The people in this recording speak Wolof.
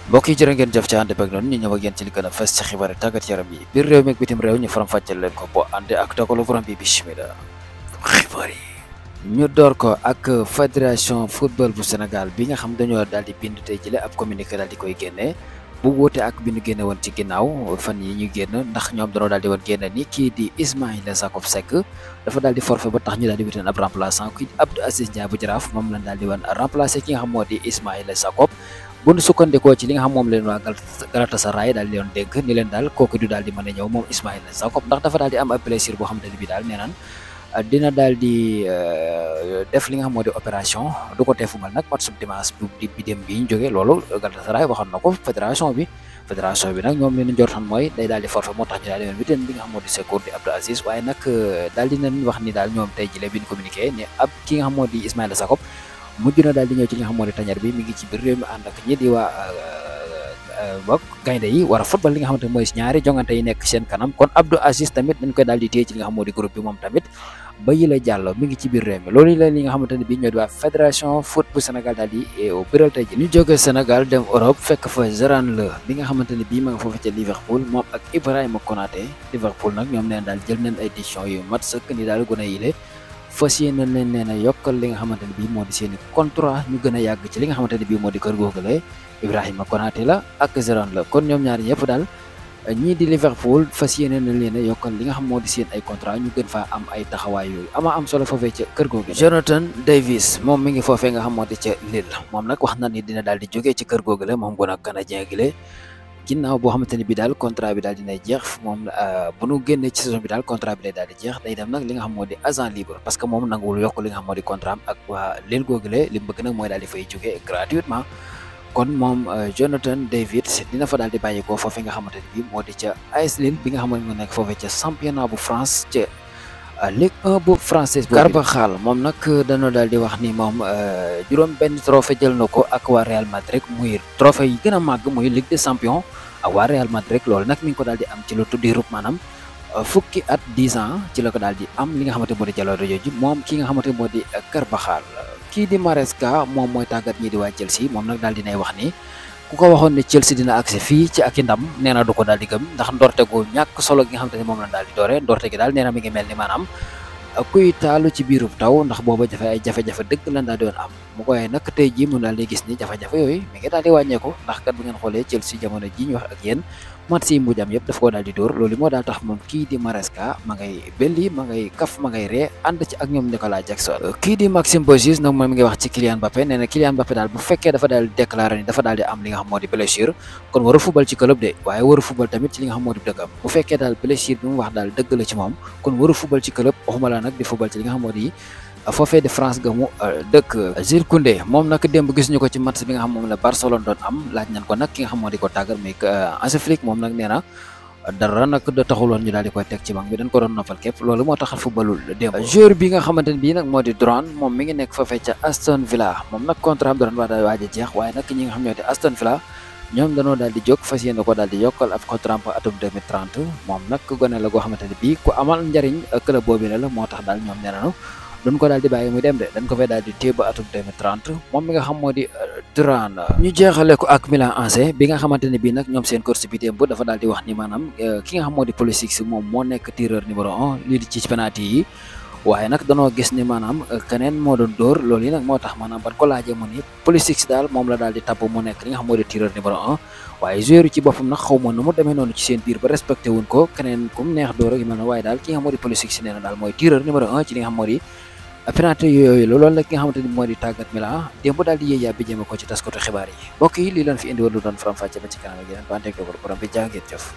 mbokk yi jërë ngeen jëf ci ànd beeg noonu ñu ñëw ak yéen ci li gën a fës ci xibaar yi tàggat yaram yi biir réew mi ak bitim réew ñu faram fàcceel leen ko boo àndee ak dogalu borom bi bismillah xibaar yi ñu door ko ak fédération football bu Sénégal bi nga xam dañoo daal di bind tey jële ab communiqué daal di koy génnee bu wóote ak bi ñu génne woon ci ginnaaw fan yi ñu génn ndax ñoom dañoo daal di woon génne ni kii di Ismaïla Jakobs Seck dafa daal di forfait ba tax ñu daal di wuteen ab remplaçant kii Abdou Aziz Ndiaye bu Jaraaf moom lañ daal di woon remplacé ki nga xam moo di Ismaïla Jakobs bu ñu sukkandikoo ci li nga xam moom leen waa Galatasaray daal di leen dénk ni leen daal kooku du daal di mën a ñëw moom Ismaïla Jakobs ndax dafa daal di am ab blessure boo xamante ne bii daal nee naan dina daal di def li nga xam moo di opération du ko tee fumal nag match dimanche bi dem bi ñu jógee loolu Galatasaray waxoon na ko fédération bi nag ñoom leen njortoon mooy day daal di forfait moo tax ñu daal di leen witeen li nga xam moo di secours di Abdou Aziz waaye nag daal di nañ wax ni daal ñoom tey jile bi ñu communiqué ne ab ki nga xam moo di Ismaïla Jakobs mujj na daal di ñëw ci li nga xam moo di tañar bi mi ngi ci biir réew mi ànd ak ñi di waa gaynde yi war a football li nga xamante mooy ñaari jongante yi nekk seen kanam kon Abdou Aziz tamit dañ koy daal di téye ci li nga xam moo di groupe bi moom tamit ba yile jàll mi ngi ci biir réew mi loolu la li nga xamante ne bii ñoo di waa fédération foot bu Sénégal daal di biral tey ji ñu jóge Sénégal dem Europe fekk fa Gérard Leu bi nga xamante ne bii ma nga foofu ca Liverpool moom ak Ibrahima Konaté Liverpool nag ñoom neen daal jël nañ ay décision yu mat sëkk ni daal gën a yile fas yéene leen nee na yokkal li nga xamante ne bii moo di seen i contrat ñu gën a yàgg ci li nga xamante ne bii moo di kër googale Ibrahima Konaté la ak Gérard Leu kon ñoom ñaar ñëpp daal ñii di Liverpool fas yéene na leen a yokkal li nga xam moo di seen ay contrat ñu gën faa am ay taxawaay yooyu ama am solo foofee ca kër googu Jonathan Davis moom mi ngi foofee nga xam moo di ca Lille moom nag wax na ni dina daal di jógee ci kër googu la moom gën a canadien gi la ginnaaw boo xamante ne bi daal contrat bi daal dinay jeex moom bu nu génnee ci saison bi daal contrat bi day daal di jeex day dem nag li nga xam moo di agent libre parce que moom nanguwul yokk li nga xam moo di contrat am ak waa Lille googu la li mu bëgg nag mooy daal di fay jógee gratuitement kon moom Jonathan David dina fa daal di bàyyeekoo foofee nga xamante ne bii moo di ca AS Lille bi nga xamante ne nekk foofee ca championnat bu France ca Ligue 1 bu française bu Carvajal moom nag dañoo daal di wax ni moom juróom benn trophée jël na ko ak waa Real Madrid muy trophée yi gën a màgg muy Ligue des Champions ak waa Real Madrid loolu nag mi ngi ko daal di am ci lu tuddi rup maanaam fukki at 10 ans ci la ko daal di am li nga xamante moo di jaloore jooju moom ki nga xamante moo di Carvajal kii di Maresca moom mooy tàggat ñi di waa Chelsea moom nag daal dinay wax ni ku ko waxoon ne Chelsea dina agsi fii ci ak i ndam nee na du ko daal di gëm ndax ndorte gu ñàkk solo gi nga xamante ne moom la daal di doore ndorte gi daal nee na mi ngi mel ni maanaam kuy taalu ci biirub taw ndax booba ay jafe-jafe dëgg lan daal di woon am mu koy nag tey jii mu daal di gis ni jafe-jafe yooyu mi ngi daal di wàññeeku ndax kat bu ngeen xoolee Chelsea jamono ji ñu wax ak yéen match yi mujj am yëpp daf koo daal di dóor loolu moo daal tax moom kii di Maresca ma ngay belli ma ngay kaf ma ngay ree ànd ci ak ñoom Nicolas Jackson kii di Maxime Bozis nag moom mi ngi wax ci Kylian Mbappé nee na Kylian Mbappé daal bu fekkee dafa daal di déclaré ni dafa daal di am li nga xam moo di blessure kon waru football ci club de waaye waru football tamit ci li nga xam moo di dëggam bu fekkee daal blessure bi mu wax daal dëgg la ci moom kon waru football ci club waxuma la nag di football ci li nga xam moo di foofee de France ga mu dëkk Jules Koundé moom nag démb gis ñu ko ci match bi nga xam moom la Barcelone doon am laaj nañ ko nag ki nga xam moo di ko tàggat muy Hansi Flick moom nag nee na dara nag da taxuloon ñu daal di koy teg ci banc bi dañ ko doon noppal képp loolu moo tax footballul démb joueur bi nga xamante ne bii nag moo di Thuram moom mi ngi nekk foofee ca Aston Villa moom nag contrat am doon waaj a jeex waaye nag ñi nga xam ñoo di Aston Villa ñoom dañoo daal di jóg fas yéene ko daal di yokkal ab contrat ba atum 2030 moom nag gone la goo xamante ne bii ku amal njariñ club boobu la moo tax daal ñoom nee nañu duñ ko daal di bàyyi muy dem de dañ ko fay daal di téye ba atum 2030 moom mi nga xam moo di Thuram ñu jeexale ko ak Milan AC bi nga xamante ne bii nag ñoom seen course bi démb dafa daal di wax ni maanaam ki nga xam moo di Pulisic moom moo nekk tireur numéro 1 lii di ci penalty yi waaye nag danoo gis ni maanaam keneen moo doon dóor loolu yi nag moo tax maanaam ban ko laajee mu ni Pulisic daal moom la daal di tabb mu nekk li nga xam moo di tireur numéro 1 waaye joueur yi ci boppam nag xaw ma nu mu demee noonu ci seen biir ba respecté wuñ ko keneen kum neex dóor ak yu mel ne waaye daal ki nga xam moo di Pulisic nee na daal mooy tireur numéro 1 ci li nga xam moo di penalty yooyu loolu la ki nga xamante ni moo di tàggat Milan démb daal di yéey yàbbi jéeme ko ci taskatu xibaar yi mbokk yi lii leen fi indi woon lu doon faram-fàcce ba ci kanam ak yeneen ba anteeg borom bi jaa ngeen jëf